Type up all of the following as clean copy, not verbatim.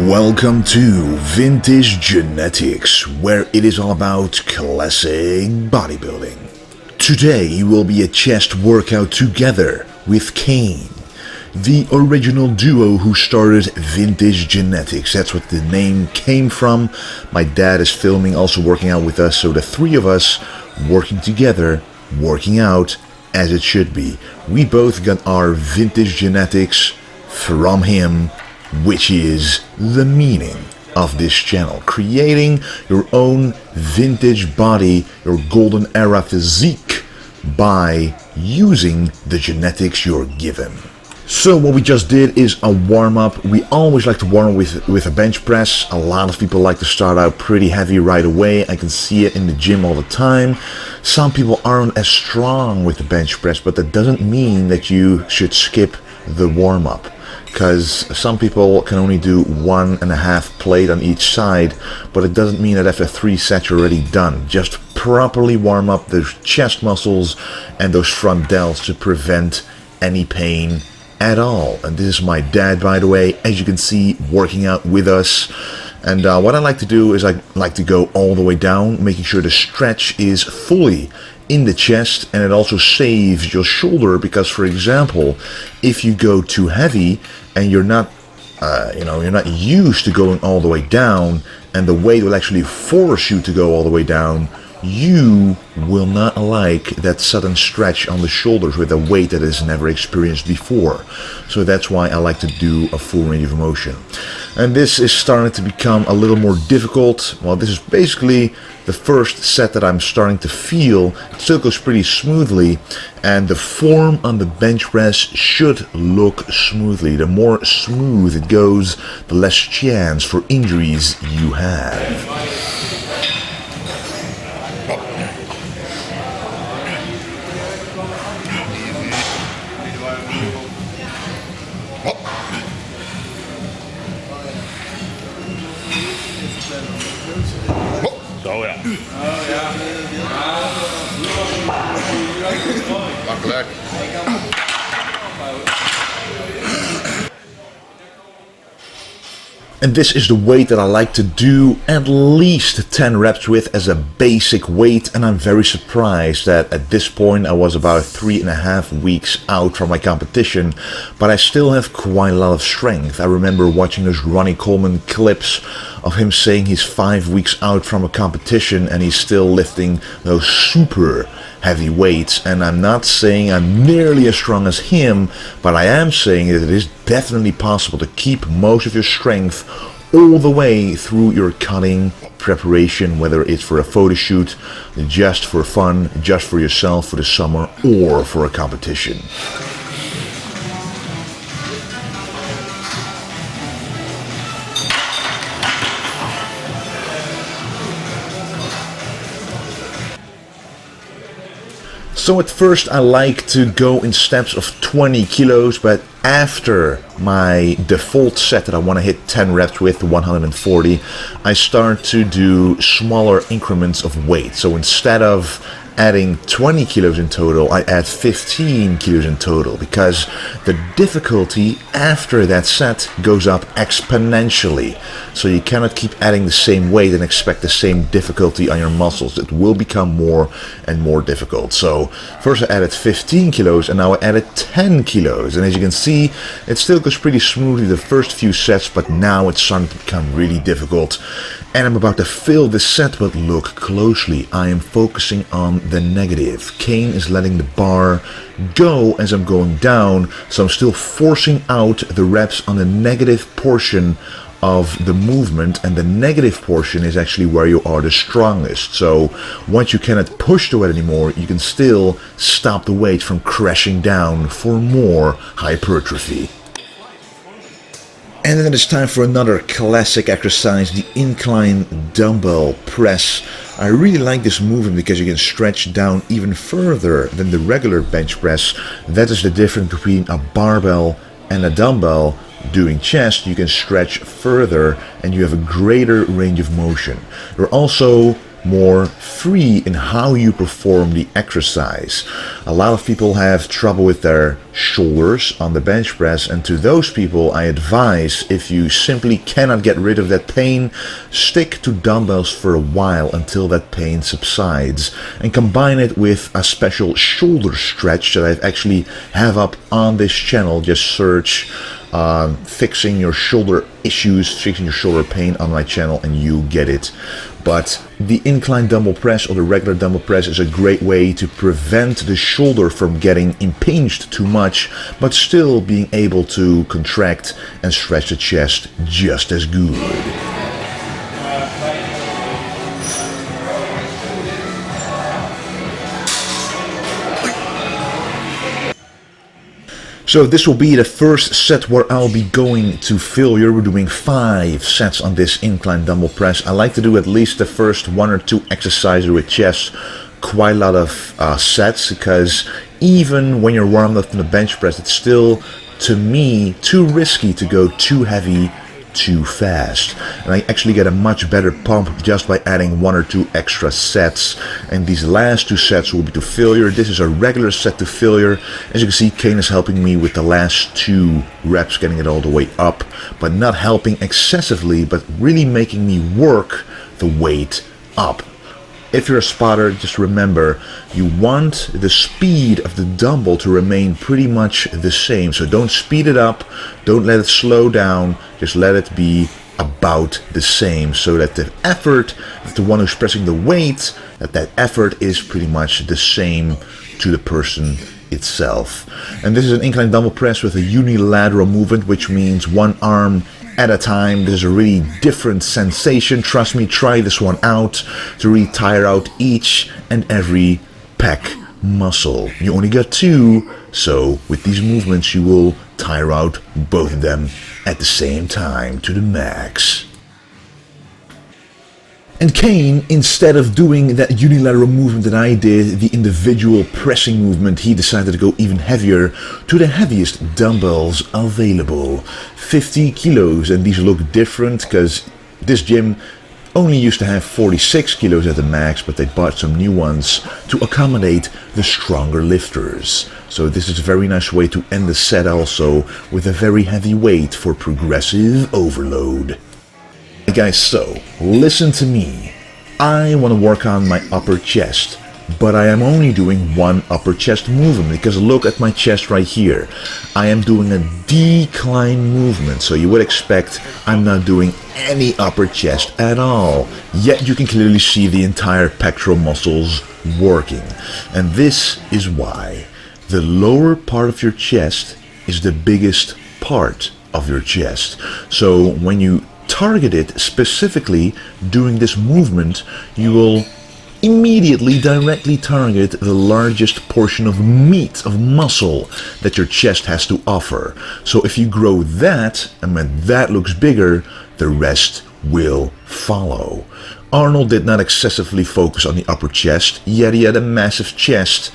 Welcome to Vintage Genetics, where it is all about classic bodybuilding. Today will be a chest workout together with KANE, the original duo who started Vintage Genetics. That's what the name came from. My dad is filming, also working out with us, so the three of us working together, working out as it should be. We both got our Vintage Genetics from him, which is the meaning of this channel. Creating your own vintage body, your golden era physique, by using the genetics you're given. So what we just did is a warm-up. We always like to warm up with a bench press. A lot of people like to start out pretty heavy right away. I can see it in the gym all the time. Some people aren't as strong with the bench press, but that doesn't mean that you should skip the warm-up, because some people can only do 1.5 plate on each side, but it doesn't mean that after 3 sets you're already done. Just properly warm up those chest muscles and those front delts to prevent any pain at all. And this is my dad, by the way, as you can see, working out with us. And what I like to do is I like to go all the way down, making sure the stretch is fully in the chest, and it also saves your shoulder, because, for example, if you go too heavy and you're not you're not used to going all the way down, and the weight will actually force you to go all the way down, you will not like that sudden stretch on the shoulders with a weight that is never experienced before. So that's why I like to do a full range of motion. And this is starting to become a little more difficult. Well, this is basically the first set that I'm starting to feel. It still goes pretty smoothly, and the form on the bench press should look smoothly. The more smooth it goes, the less chance for injuries you have. Zo ja. Makkelijk. And this is the weight that I like to do at least 10 reps with as a basic weight, and I'm very surprised that at this point I was about 3.5 weeks out from my competition, but I still have quite a lot of strength. I remember watching those Ronnie Coleman clips of him saying he's 5 weeks out from a competition and he's still lifting those super heavy weights. And I'm not saying I'm nearly as strong as him, but I am saying that it is definitely possible to keep most of your strength all the way through your cutting preparation, whether it's for a photo shoot, just for fun, just for yourself for the summer, or for a competition. So at first I like to go in steps of 20 kilos, but after my default set that I want to hit 10 reps with, 140, I start to do smaller increments of weight. So instead of adding 20 kilos in total, I add 15 kilos in total, because the difficulty after that set goes up exponentially. So you cannot keep adding the same weight and expect the same difficulty on your muscles. It will become more and more difficult. So first I added 15 kilos, and now I added 10 kilos. And as you can see, it still goes pretty smoothly the first few sets, but now it's starting to become really difficult. And I'm about to fill this set, but look closely. I am focusing on the negative. KANE is letting the bar go as I'm going down, so I'm still forcing out the reps on the negative portion of the movement, and the negative portion is actually where you are the strongest. So once you cannot push the weight anymore, you can still stop the weight from crashing down for more hypertrophy. And then it's time for another classic exercise, the incline dumbbell press. I really like this movement because you can stretch down even further than the regular bench press. That is the difference between a barbell and a dumbbell. Doing chest, you can stretch further and you have a greater range of motion. You're also more free in how you perform the exercise. A lot of people have trouble with their shoulders on the bench press, and to those people I advise, if you simply cannot get rid of that pain, stick to dumbbells for a while until that pain subsides, and combine it with a special shoulder stretch that I actually have up on this channel. Just search fixing your shoulder issues, fixing your shoulder pain on my channel, and you get it. But the incline dumbbell press or the regular dumbbell press is a great way to prevent the shoulder from getting impinged too much, but still being able to contract and stretch the chest just as good. So this will be the first set where I'll be going to failure. We're doing 5 sets on this incline dumbbell press. I like to do at least the first 1 or 2 exercises with chest, quite a lot of sets, because even when you're warmed up on the bench press, it's still, to me, too risky to go too heavy too fast, and I actually get a much better pump just by adding 1 or 2 extra sets. And these last 2 sets will be to failure. This is a regular set to failure. As you can see, KANE is helping me with the last 2 reps, getting it all the way up, but not helping excessively, but really making me work the weight up. If you're a spotter, just remember, you want the speed of the dumbbell to remain pretty much the same. So don't speed it up, don't let it slow down, just let it be about the same, so that the effort of the one who's pressing the weight, that effort is pretty much the same to the person itself. And this is an incline dumbbell press with a unilateral movement, which means one arm at a time. This is a really different sensation. Trust me, try this one out to really tire out each and every pec muscle. You only got 2, so with these movements you will tire out both of them at the same time to the max. And KANE, instead of doing that unilateral movement that I did, the individual pressing movement, he decided to go even heavier to the heaviest dumbbells available. 50 kilos, and these look different because this gym only used to have 46 kilos at the max, but they bought some new ones to accommodate the stronger lifters. So this is a very nice way to end the set also, with a very heavy weight for progressive overload. Hey guys, so listen to me. I want to work on my upper chest, but I am only doing 1 upper chest movement, because look at my chest right here. I am doing a decline movement, so you would expect I'm not doing any upper chest at all. Yet you can clearly see the entire pectoral muscles working. And this is why. The lower part of your chest is the biggest part of your chest. So when you target it specifically doing this movement, you will immediately directly target the largest portion of meat, of muscle that your chest has to offer. So if you grow that, and when that looks bigger, the rest will follow. Arnold did not excessively focus on the upper chest, yet he had a massive chest,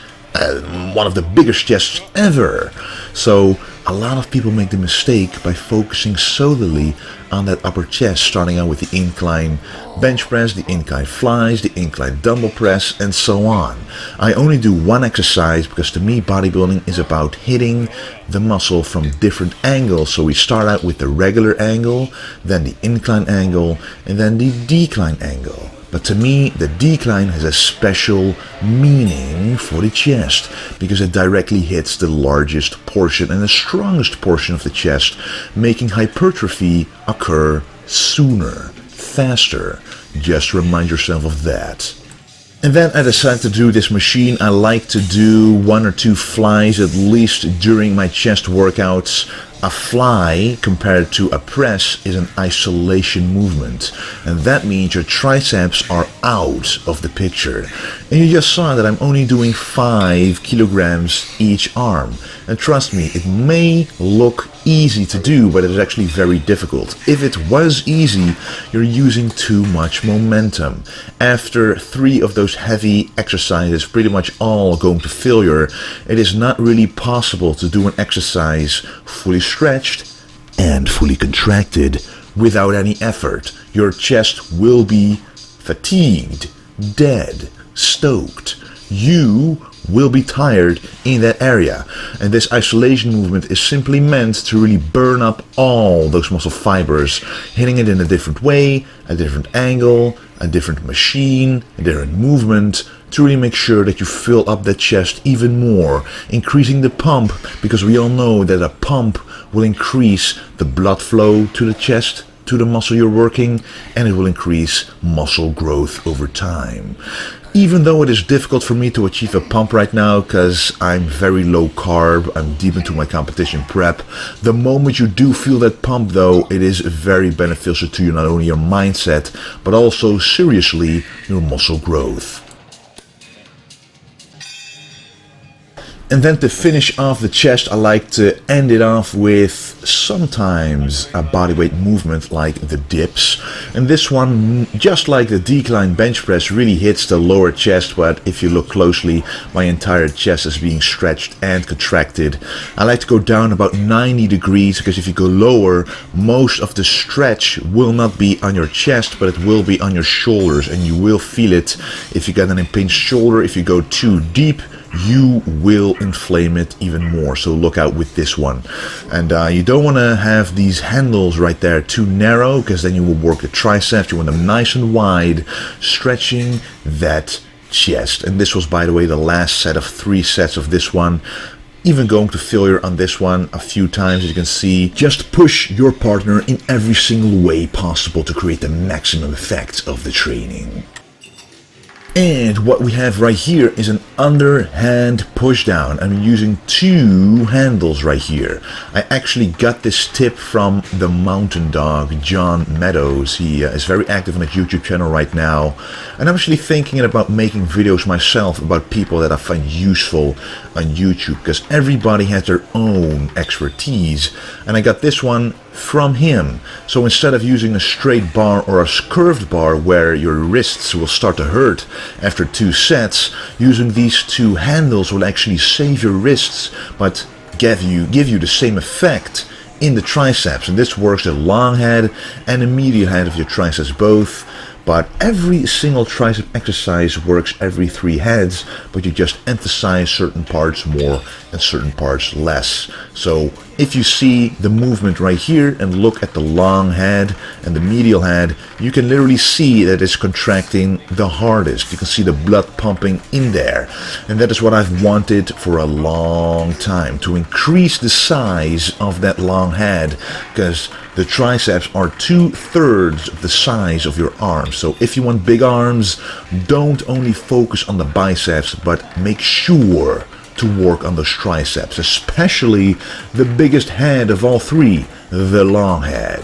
one of the biggest chests ever. So a lot of people make the mistake by focusing solely on that upper chest, starting out with the incline bench press, the incline flies, the incline dumbbell press, and so on. I only do 1 exercise because to me bodybuilding is about hitting the muscle from different angles. So we start out with the regular angle, then the incline angle, and then the decline angle. But to me, the decline has a special meaning for the chest because it directly hits the largest portion and the strongest portion of the chest, making hypertrophy occur sooner, faster. Just remind yourself of that. And then I decided to do this machine. I like to do 1 or 2 flies at least during my chest workouts. A fly compared to a press is an isolation movement, and that means your triceps are out of the picture. And you just saw that I'm only doing 5 kilograms each arm. And trust me, it may look easy to do, but it is actually very difficult. If it was easy, you're using too much momentum. After 3 of those heavy exercises, pretty much all going to failure, it is not really possible to do an exercise fully stretched and fully contracted without any effort. Your chest will be fatigued dead, stoked. You will be tired in that area, and this isolation movement is simply meant to really burn up all those muscle fibers, hitting it in a different way, a different angle, a different machine, a different movement, to really make sure that you fill up that chest even more, increasing the pump, because we all know that a pump will increase the blood flow to the chest, to the muscle you're working, and it will increase muscle growth over time. Even though it is difficult for me to achieve a pump right now because I'm very low carb, I'm deep into my competition prep, the moment you do feel that pump though, it is very beneficial to you, not only your mindset, but also seriously your muscle growth. And then to finish off the chest, I like to end it off with sometimes a bodyweight movement like the dips. And this one, just like the decline bench press, really hits the lower chest, but if you look closely, my entire chest is being stretched and contracted. I like to go down about 90 degrees, because if you go lower, most of the stretch will not be on your chest, but it will be on your shoulders, and you will feel it if you get an impinged shoulder. If you go too deep, you will inflame it even more, so look out with this one. And you don't want to have these handles right there too narrow, because then you will work the triceps. You want them nice and wide, stretching that chest. And this was, by the way, the last set of 3 sets of this one. Even going to failure on this one a few times, as you can see. Just push your partner in every single way possible to create the maximum effect of the training. And what we have right here is an underhand pushdown. I'm using 2 handles right here. I actually got this tip from the mountain dog, John Meadows. He is very active on his YouTube channel right now. And I'm actually thinking about making videos myself about people that I find useful on YouTube, because everybody has their own expertise. And I got this one from him. So instead of using a straight bar or a curved bar where your wrists will start to hurt after 2 sets, using these 2 handles will actually save your wrists but give you the same effect in the triceps. And this works the long head and the medial head of your triceps both. But every single tricep exercise works every 3 heads, but you just emphasize certain parts more and certain parts less. So if you see the movement right here and look at the long head and the medial head, you can literally see that it's contracting the hardest. You can see the blood pumping in there. And that is what I've wanted for a long time, to increase the size of that long head, because the triceps are 2/3 of the size of your arms. So if you want big arms, don't only focus on the biceps, but make sure to work on those triceps, especially the biggest head of all 3, the long head.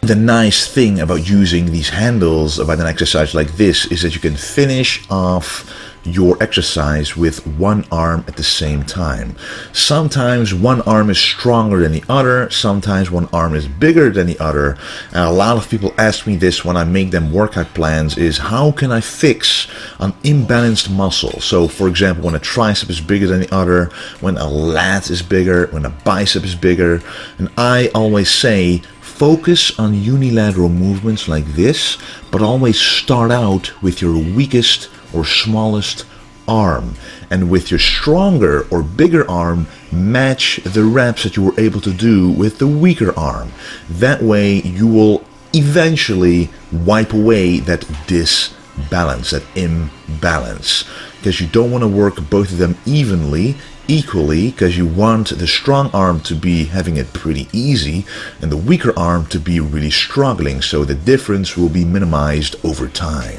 The nice thing about using these handles about an exercise like this is that you can finish off your exercise with one arm at the same time. Sometimes one arm is stronger than the other, sometimes one arm is bigger than the other, and a lot of people ask me this when I make them workout plans, is how can I fix an imbalanced muscle? So for example, when a tricep is bigger than the other, when a lat is bigger, when a bicep is bigger, and I always say, focus on unilateral movements like this, but always start out with your weakest or smallest arm, and with your stronger or bigger arm, match the reps that you were able to do with the weaker arm. That way you will eventually wipe away that disbalance, that imbalance, because you don't want to work both of them equally, because you want the strong arm to be having it pretty easy and the weaker arm to be really struggling, so the difference will be minimized over time.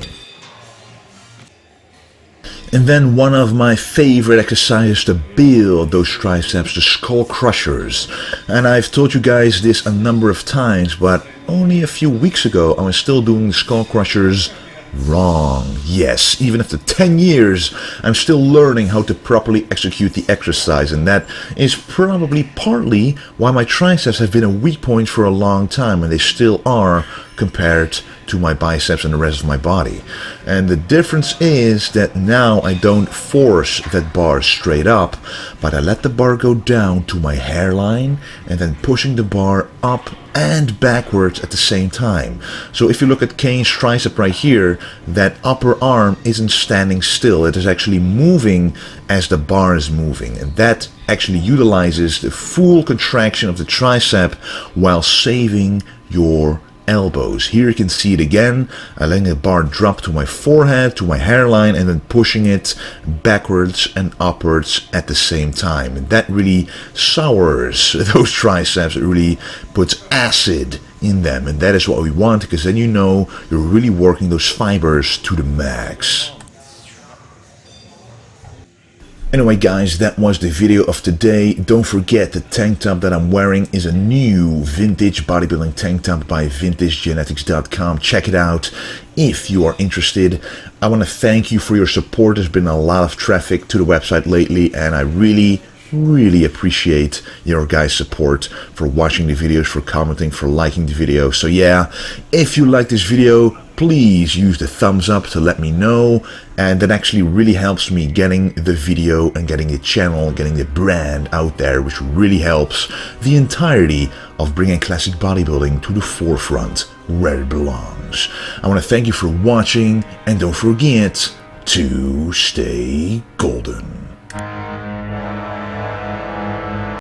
And then one of my favorite exercises to build those triceps, the Skullcrushers. And I've told you guys this a number of times, but only a few weeks ago I was still doing the Skullcrushers wrong. Yes, even after 10 years, I'm still learning how to properly execute the exercise, and that is probably partly why my triceps have been a weak point for a long time, and they still are compared to my biceps and the rest of my body. And the difference is that now I don't force that bar straight up, but I let the bar go down to my hairline and then pushing the bar up and backwards at the same time. So if you look at Kane's tricep right here, that upper arm isn't standing still, it is actually moving as the bar is moving, and that actually utilizes the full contraction of the tricep while saving your elbows. Here you can see it again, letting the bar drop to my forehead, to my hairline, and then pushing it backwards and upwards at the same time. And that really sours those triceps, it really puts acid in them, and that is what we want, because then you know you're really working those fibers to the max. Anyway guys, that was the video of today. Don't forget the tank top that I'm wearing is a new vintage bodybuilding tank top by vintagegenetics.com. Check it out if you are interested. I want to thank you for your support. There's been a lot of traffic to the website lately, and I really appreciate your guys' support for watching the videos, for commenting, for liking the video. So yeah, if you like this video, please use the thumbs up to let me know, and that actually really helps me getting the video and getting the channel, getting the brand out there, which really helps the entirety of bringing classic bodybuilding to the forefront where it belongs. I want to thank you for watching, and don't forget to stay golden.